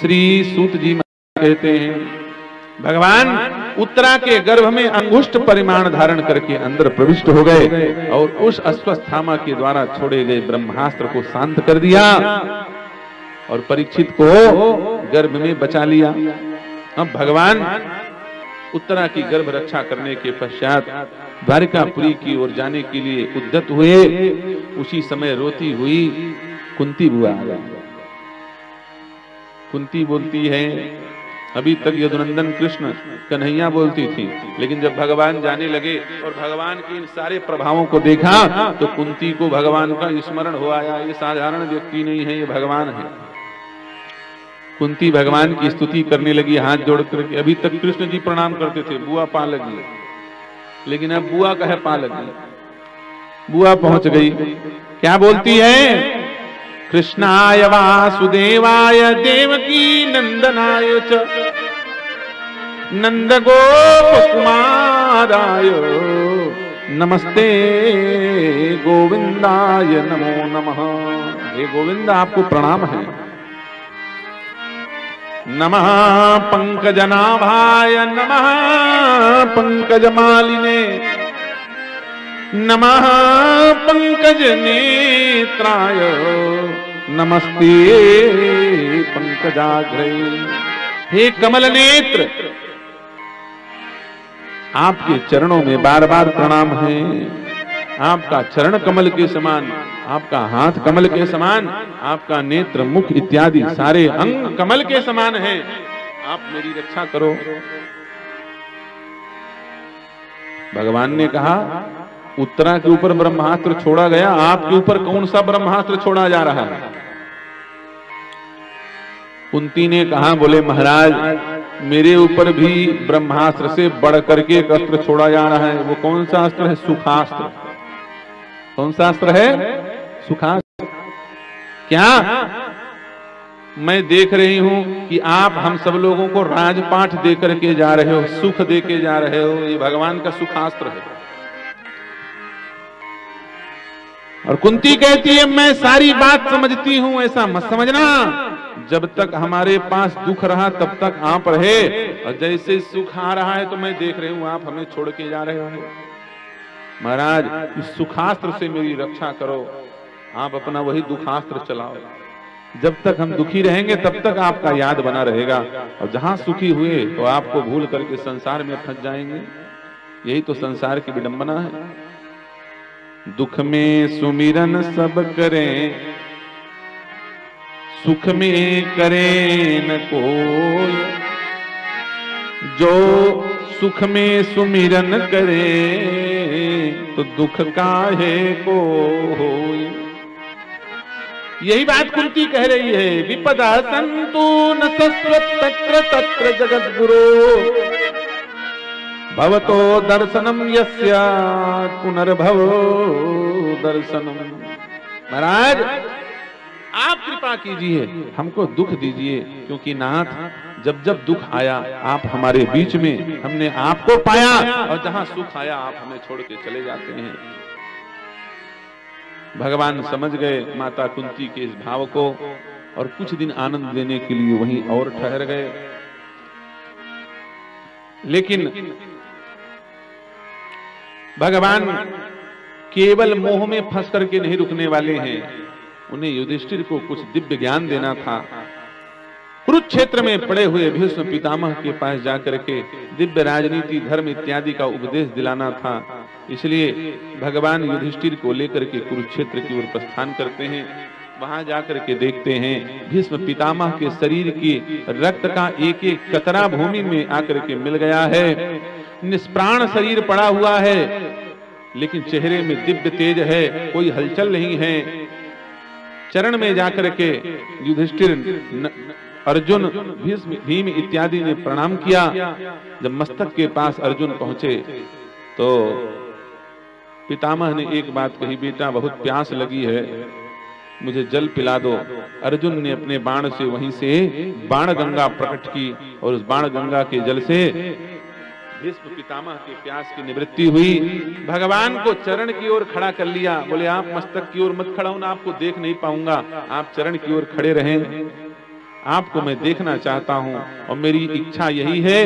श्री सूत जी कहते हैं भगवान उत्तरा के गर्भ में अंगुष्ठ परिमाण धारण करके अंदर प्रविष्ट हो गए और उस अश्वत्थामा के द्वारा छोड़े गए ब्रह्मास्त्र को शांत कर दिया और परीक्षित को गर्भ में बचा लिया। अब भगवान उत्तरा की गर्भ रक्षा करने के पश्चात द्वारिकापुरी की ओर जाने के लिए उद्यत हुए। उसी समय रोती हुई कुंती बुआ आ गई। कुंती बोलती है, अभी तक यदुनंदन कृष्ण कन्हैया बोलती थी, लेकिन जब भगवान जाने लगे और भगवान के इन सारे प्रभावों को देखा तो कुंती को भगवान का स्मरण हो आया। ये साधारण व्यक्ति नहीं है, ये भगवान है। कुंती भगवान की स्तुति करने लगी हाथ जोड़ करके। अभी तक कृष्ण जी प्रणाम करते थे, बुआ पा लगी, लेकिन अब बुआ कहे पा लगी। बुआ पहुंच गई, क्या बोलती है? कृष्णाय वासुदेवाय देवकी नंदनाय च नंद गोप कुमाराय नमस्ते गोविंदाय नमो नमः। हे गोविंद, आपको प्रणाम है। नमः पंकजनाभाय नमः पंकजमालिने नमः पंकज नेत्राय नमस्ते पंकजाग्रे। हे कमल नेत्र, आपके चरणों में बार बार प्रणाम है। आपका चरण कमल के समान, आपका हाथ कमल के समान, आपका नेत्र मुख इत्यादि सारे अंग कमल के समान हैं। आप मेरी रक्षा करो। भगवान ने कहा, उत्तरा के ऊपर ब्रह्मास्त्र छोड़ा गया, आपके ऊपर कौन सा ब्रह्मास्त्र छोड़ा जा रहा है? कुंती ने कहा, बोले महाराज, मेरे ऊपर भी ब्रह्मास्त्र से बढ़ करके एक अस्त्र छोड़ा जा रहा है। वो कौन सा अस्त्र है? सुखास्त्र। कौन सा अस्त्र है? सुखास्त्र। क्या मैं देख रही हूं कि आप हम सब लोगों को राजपाठ दे करके जा रहे हो, सुख दे के जा रहे हो। ये भगवान का सुखास्त्र है। और कुंती कहती है, मैं सारी बात समझती हूं, ऐसा मत समझना। जब तक हमारे पास दुख रहा तब तक आप रहे, और जैसे सुख आ रहा है तो मैं देख रही हूं आप हमें छोड़ के जा रहे हो। महाराज, इस सुखास्त्र से मेरी रक्षा करो। आप अपना वही दुखास्त्र चलाओ। जब तक हम दुखी रहेंगे तब तक आपका याद बना रहेगा, और जहां सुखी हुए तो आपको भूल करके संसार में फंस जाएंगे। यही तो संसार की विडंबना है। दुख में सुमिरन सब करें, सुख में करें न कोई। जो सुख में सुमिरन करे तो दुख काहे को होई। यही बात कुंती कह रही है। विपदा संतु न सस्वत तत्र तत्र जगत गुरु भवतो दर्शनम यस्य पुनर्भव दर्शनम। महाराज, आप कृपा कीजिए, हमको दुख दीजिए, क्योंकि नाथ जब जब दुख आया आप हमारे बीच में, हमने आपको पाया, और जहां सुख आया आप हमें छोड़ के चले जाते हैं। भगवान समझ गए माता कुंती के इस भाव को, और कुछ दिन आनंद देने के लिए वहीं और ठहर गए। लेकिन भगवान केवल मोह में फंस करके नहीं रुकने वाले हैं। उन्हें युधिष्ठिर को कुछ दिव्य ज्ञान देना था। कुरुक्षेत्र में पड़े हुए भीष्म पितामह के पास जाकर के दिव्य राजनीति, धर्म इत्यादि का उपदेश दिलाना था। इसलिए भगवान युधिष्ठिर को लेकर के कुरुक्षेत्र की ओर प्रस्थान करते हैं। वहां जाकर के देखते हैं भीष्म पितामह के शरीर की रक्त का एक एक कतरा भूमि में आकर के मिल गया है। निष्प्राण शरीर पड़ा हुआ है, लेकिन चेहरे में दिव्य तेज है, कोई हलचल नहीं है। चरण में जाकर के युधिष्ठिर, अर्जुन, भीम इत्यादि ने प्रणाम किया। जब मस्तक के पास अर्जुन पहुंचे तो पितामह ने एक बात कही, बेटा बहुत प्यास लगी है, मुझे जल पिला दो। अर्जुन ने अपने बाण से वहीं से बाण गंगा प्रकट की, और उस बाण गंगा के जल से भीष्म पितामह के प्यास की निवृत्ति हुई। भगवान को चरण की ओर खड़ा कर लिया। बोले, आप मस्तक की ओर मत खड़ा होना, आपको देख नहीं पाऊंगा, आप चरण की ओर खड़े रहें। आपको मैं देखना चाहता हूं और मेरी इच्छा यही है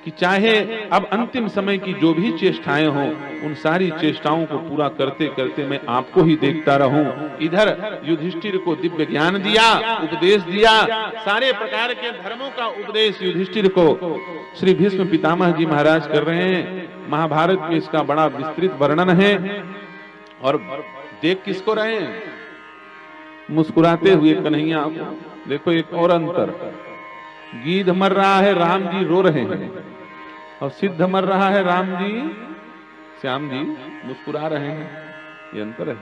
कि चाहे अब अंतिम समय की जो भी चेष्टाएं हों, उन सारी चेष्टाओं को पूरा करते करते मैं आपको ही देखता रहूं। इधर युधिष्ठिर को दिव्य ज्ञान दिया, उपदेश दिया, सारे प्रकार के धर्मों का उपदेश युधिष्ठिर को श्री भीष्म पितामह जी महाराज कर रहे हैं। महाभारत में इसका बड़ा विस्तृत वर्णन है। और देख किसको रहे हैं? मुस्कुराते हुए कन्हैया को। देखो एक और अंतर, गीध मर रहा है, राम जी रो रहे हैं, और सिद्ध मर रहा है, राम जी श्याम जी मुस्कुरा रहे हैं। ये अंतर है।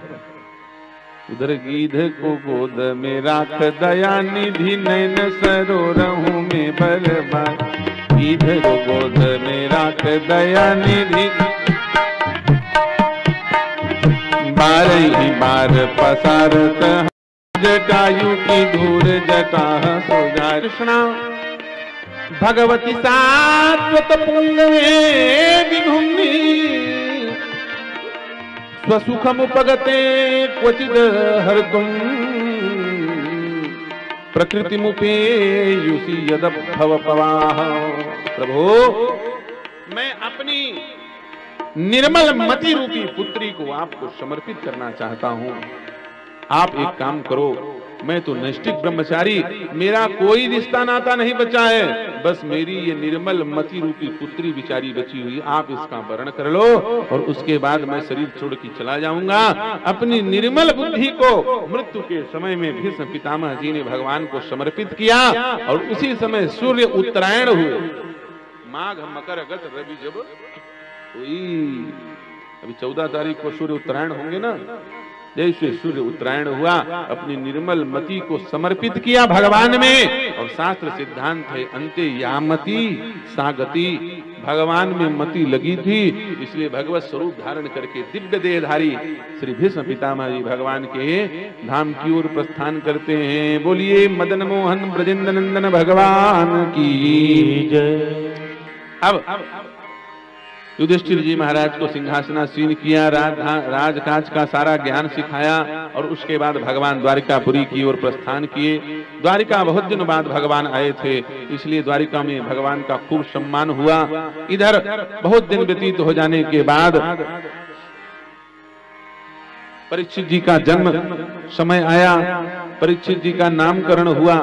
उधर गीध को गोद में राख दया निधि नैन सरोरहूं में बलवान, गीध को गोद में राख दया निधि बारही बार पसारत जटायु की धूर जटा सोजा। कृष्णा भगवती सात्वत पुंगवे विभुम्नि स्वसुखमुपगते क्वचिद हर्तुं प्रकृतिमुपेयुषि यदभव पवाह। प्रभु, मैं अपनी निर्मल मति रूपी पुत्री को आपको समर्पित करना चाहता हूं। आप एक काम करो, मैं तो नैष्ठिक ब्रह्मचारी, मेरा कोई रिश्ता नाता नहीं बचा है, बस मेरी ये निर्मल मति रूपी पुत्री बिचारी बची हुई, आप इसका वर्ण कर लो और उसके बाद मैं शरीर छोड़ के चला जाऊंगा। अपनी निर्मल बुद्धि को मृत्यु के समय में भीष्म पितामह जी ने भगवान को समर्पित किया और उसी समय सूर्य उत्तरायण हुए। माघ मकर गत रवि जब हुई, अभी 14 तारीख को सूर्य उत्तरायण होंगे ना, जैसे सूर्य उत्तरायण हुआ, अपनी निर्मल मति को समर्पित किया भगवान में। और शास्त्र सिद्धांत है अंते यामति सागति, भगवान में मति लगी थी, इसलिए भगवत स्वरूप धारण करके दिव्य देहधारी श्री भीष्म पितामह जी भगवान के धाम की ओर प्रस्थान करते हैं। बोलिए मदन मोहन ब्रजेंद्र नंदन भगवान की जय। अब युधिष्ठिर जी महाराज को सिंहासनासीन किया, राजकाज का सारा ज्ञान सिखाया और उसके बाद भगवान द्वारिकापुरी की ओर प्रस्थान किए। द्वारिका बहुत दिन बाद भगवान आए थे, इसलिए द्वारिका में भगवान का खूब सम्मान हुआ। इधर बहुत दिन व्यतीत हो जाने के बाद परीक्षित जी का जन्म समय आया, परीक्षित जी का नामकरण हुआ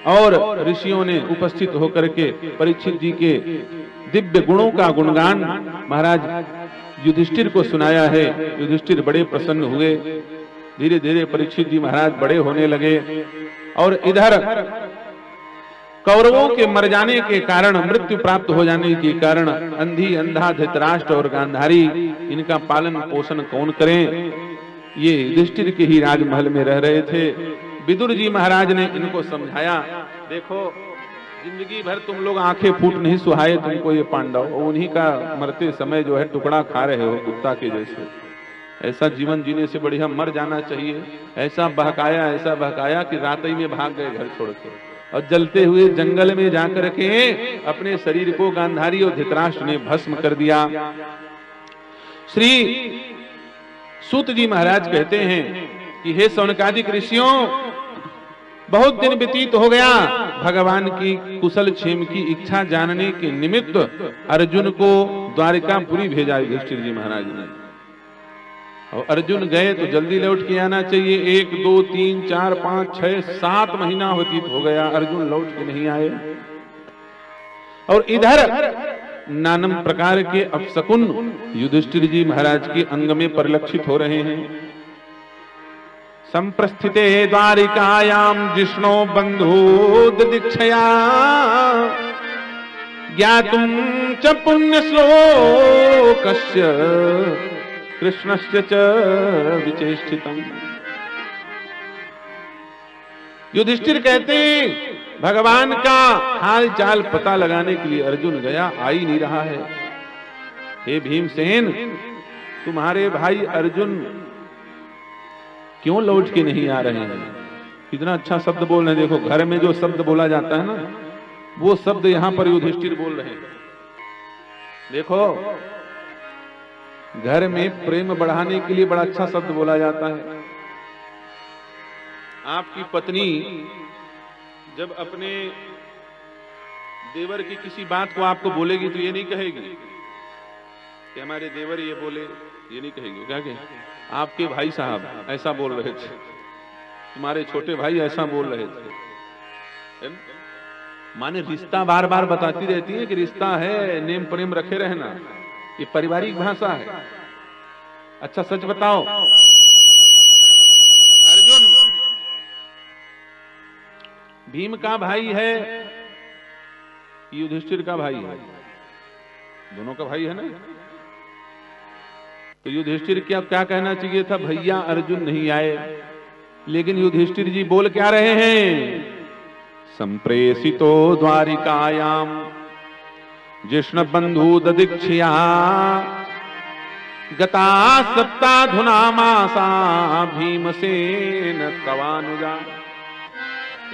और ऋषियों ने उपस्थित होकर के परीक्षित जी के दिव्य गुणों का गुणगान महाराज युधिष्ठिर को सुनाया है। युधिष्ठिर बड़े प्रसन्न हुए। धीरे धीरे परीक्षित जी महाराज बड़े होने लगे और इधर कौरवों के मर जाने के कारण, मृत्यु प्राप्त हो जाने के कारण अंधी अंधा धृतराष्ट्र और गांधारी, इनका पालन पोषण कौन करें? ये युधिष्ठिर के ही राजमहल में रह रहे थे। विदुर जी महाराज ने इनको समझाया, देखो जिंदगी भर तुम लोग आंखें फूट नहीं सुहाए तुमको ये पांडव, उन्हीं का मरते समय जो है टुकड़ा खा रहे हो कुत्ता के जैसे। ऐसा जीवन जीने से बढ़िया मर जाना चाहिए। ऐसा बहकाया कि रात ही में भाग गए घर छोड़ के, और जलते हुए जंगल में जाकर के अपने शरीर को गांधारी और धृतराष्ट्र ने भस्म कर दिया। श्री सूत जी महाराज कहते हैं कि हे शौनकादिक ऋषियों, बहुत दिन व्यतीत हो गया, भगवान की कुशल क्षेम की इच्छा जानने के निमित्त अर्जुन को द्वारिकापुरी भेजा युधिष्ठिर जी महाराज ने। और अर्जुन गए तो जल्दी लौट के आना चाहिए। 1 2 3 4 5 6 7 महीना व्यतीत हो गया, अर्जुन लौट के नहीं आए। और इधर नानम प्रकार के अपशकुन युधिष्ठिर जी महाराज के अंग में परिलक्षित हो रहे हैं। संप्रस्थिते द्वारिकायां जिष्णो बंधो दीक्षया ज्ञातुं च पुण्य श्लोकस्य कृष्णस्य च विचेष्टितम्। युधिष्ठिर कहते भगवान का हाल चाल पता लगाने के लिए अर्जुन गया, आ ही नहीं रहा है। हे भीमसेन, तुम्हारे भाई अर्जुन क्यों लौट के नहीं आ रहे हैं? कितना अच्छा शब्द बोल रहे हैं। देखो घर में जो शब्द बोला जाता है ना, वो शब्द यहां पर युधिष्ठिर बोल रहे हैं। देखो घर में प्रेम बढ़ाने के लिए बड़ा अच्छा शब्द बोला जाता है। आपकी पत्नी जब अपने देवर की किसी बात को आपको बोलेगी तो ये नहीं कहेगी कि हमारे देवर ये बोले, ये नहीं कहेगी। क्या कहे? आपके भाई साहब ऐसा बोल रहे थे, तुम्हारे छोटे भाई ऐसा बोल रहे थे। माने रिश्ता बार बार बताती रहती है कि रिश्ता है, नेम प्रेम रखे रहना, ये पारिवारिक भाषा है। अच्छा सच बताओ, अर्जुन भीम का भाई है, युधिष्ठिर का भाई है? दोनों का भाई है ना। तो युधिष्ठिर क्या कहना चाहिए था? भैया अर्जुन नहीं आए। लेकिन युधिष्ठिर जी बोल क्या रहे हैं? संप्रेषितो द्वारिकायाम जिष्ण बंधु ददीक्षया गता सप्ताधुना मासा भीमसेन तवानुजा।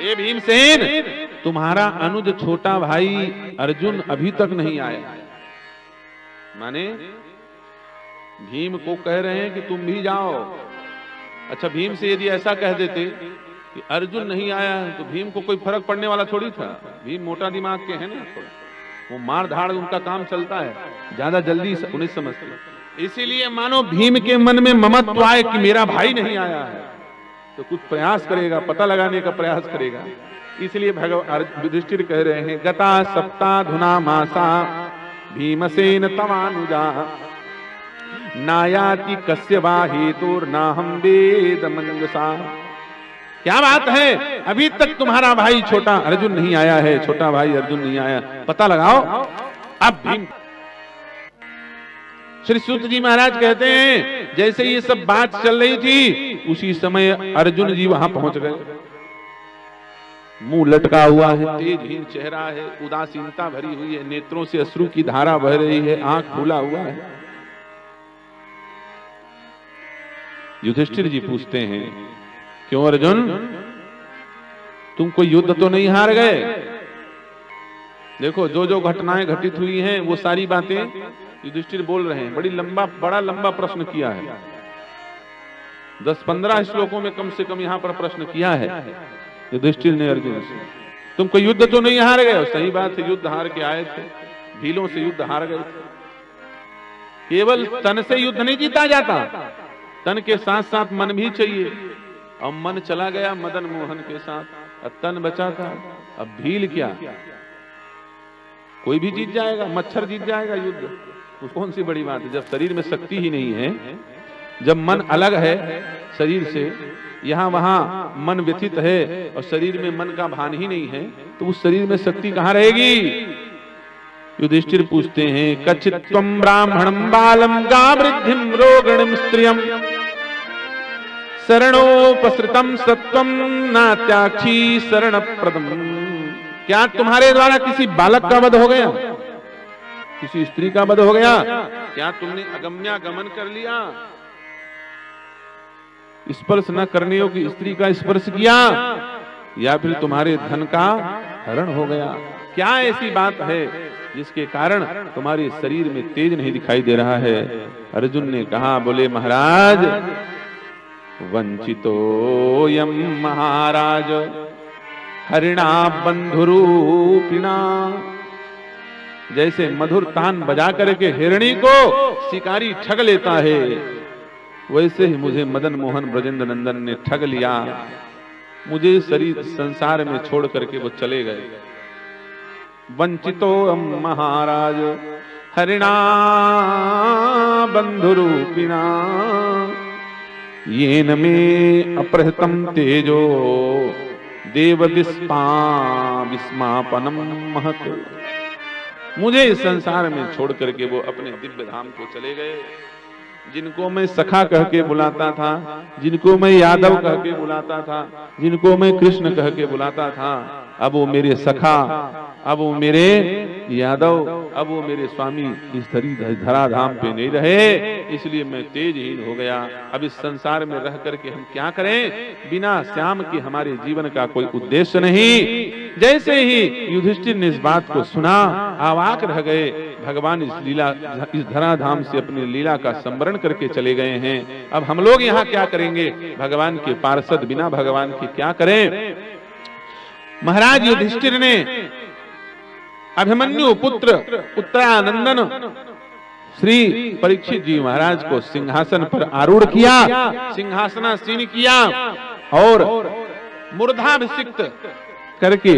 ए भीमसेन, तुम्हारा अनुज छोटा भाई अर्जुन अभी तक नहीं आया। माने भीम को कह रहे हैं कि तुम भी जाओ। अच्छा, भीम से यदि ऐसा कह देते कि अर्जुन नहीं आया तो भीम को कोई फर्क पड़ने वाला थोड़ी था। भीम मोटा दिमाग के हैं ना, वो मार धाड़ उनका काम चलता है, ज्यादा जल्दी उन्हें समझते। इसीलिए मानो भीम के मन में ममत्व आए कि मेरा भाई नहीं आया है तो कुछ प्रयास करेगा, पता लगाने का प्रयास करेगा। इसलिए भगवान युधिष्ठिर कह रहे हैं गता सप्ताधुना मासा भीमसेन तवानुजा नायाति कस्य वा हेतुर्नाहं वेद मंजसा। क्या बात है, अभी तक तुम्हारा भाई छोटा अर्जुन नहीं आया है, छोटा भाई अर्जुन नहीं आया, पता लगाओ। अब भीम श्री सूत जी महाराज कहते हैं जैसे ये सब बात चल रही थी उसी समय अर्जुन जी वहां पहुंच गए। मुंह लटका हुआ है, तेजहीन चेहरा है, उदासीनता भरी हुई है, नेत्रों से अश्रु की धारा बह रही है, आंख फूला हुआ है। युधिष्ठिर जी पूछते हैं क्यों अर्जुन, तुम कोई युद्ध तो नहीं हार गए? देखो जो जो घटनाएं घटित हुई हैं वो सारी बातें युधिष्ठिर बोल रहे हैं। बड़ा लंबा प्रश्न किया है, 10-15 श्लोकों में कम से कम यहाँ पर प्रश्न किया है युधिष्ठिर ने अर्जुन से। तुम कोई युद्ध तो नहीं हार गए? सही बात है, युद्ध हार के आए थे, भीलों से युद्ध हार गए थे। केवल तन से युद्ध नहीं जीता जाता, तन के साथ साथ मन भी चाहिए। और मन चला गया मदन मोहन के साथ, अब तन बचा था, अब भील क्या? कोई भी जीत जाएगा, मच्छर जीत जाएगा युद्ध, उस कौन सी बड़ी बात है। जब शरीर में शक्ति ही नहीं है, जब मन अलग है शरीर से, यहाँ वहां मन व्यथित है और शरीर में मन का भान ही नहीं है, तो उस शरीर में शक्ति कहाँ रहेगी? युधिष्ठिर पूछते हैं कचित् त्वं ब्राह्मणं बालं गावृद्धिं रोगिणीं स्त्रियं शरणोपसृतं सत्वं नात्याक्षी शरणप्रदम्। क्या तुम्हारे द्वारा किसी बालक का वध हो गया? किसी स्त्री का वध हो गया? क्या तुमने अगम्यागमन कर लिया? स्पर्श न करने योग्य स्त्री का स्पर्श किया? या फिर तुम्हारे धन का हरण हो गया? क्या ऐसी बात है जिसके कारण तुम्हारे शरीर में तेज नहीं दिखाई दे रहा है? अर्जुन ने कहा, बोले महाराज वंचितो यम महाराज हरिणा बंधुरूपिणा। जैसे मधुर तान बजा करके हिरणी को शिकारी ठग लेता है, वैसे ही मुझे मदन मोहन ब्रजेंद्र नंदन ने ठग लिया। मुझे शरीर संसार में छोड़ करके वो चले गए। वंचितो महाराज हरिणा बंधुरूपिणा येन में अपहृतम तेजो देव विस्मापनम महत। मुझे इस संसार में छोड़ करके वो अपने दिव्य धाम को चले गए। जिनको मैं सखा कह के बुलाता था, जिनको मैं यादव कह के बुलाता था, जिनको मैं कृष्ण कह के बुलाता था, अब वो मेरे सखा, अब वो मेरे यादव, अब वो मेरे स्वामी इस धराधाम पे नहीं रहे। इसलिए मैं तेजहीन हो गया। अब इस संसार में रह करके हम क्या करें? बिना श्याम के हमारे जीवन का कोई उद्देश्य नहीं। जैसे ही युधिष्ठिर ने इस बात को सुना, अवाक रह गए। भगवान इस धराधाम से अपनी लीला का स्मरण करके चले गए हैं। अब हम लोग यहाँ क्या करेंगे? भगवान के पार्षद बिना भगवान के क्या करें? महाराज युधिष्ठिर ने अभिमन्यु पुत्र उत्तरानंदन श्री परीक्षित जी महाराज को सिंहासन पर आरूढ़ किया, सिंहासनासीन किया और मूर्धाभिषिक्त करके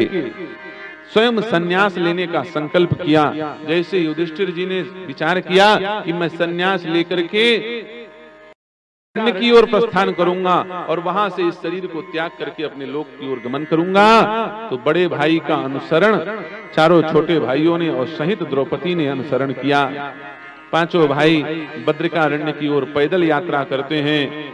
स्वयं संन्यास लेने का संकल्प किया। जैसे युधिष्ठिर जी ने विचार किया कि मैं संन्यास लेकर के की ओर प्रस्थान करूंगा और वहां से इस शरीर को त्याग करके अपने लोक की ओर गमन करूंगा, तो बड़े भाई का अनुसरण चारों छोटे भाइयों ने और सहित द्रौपदी ने अनुसरण किया। पांचों भाई बद्रिकारण्य की ओर पैदल यात्रा करते हैं।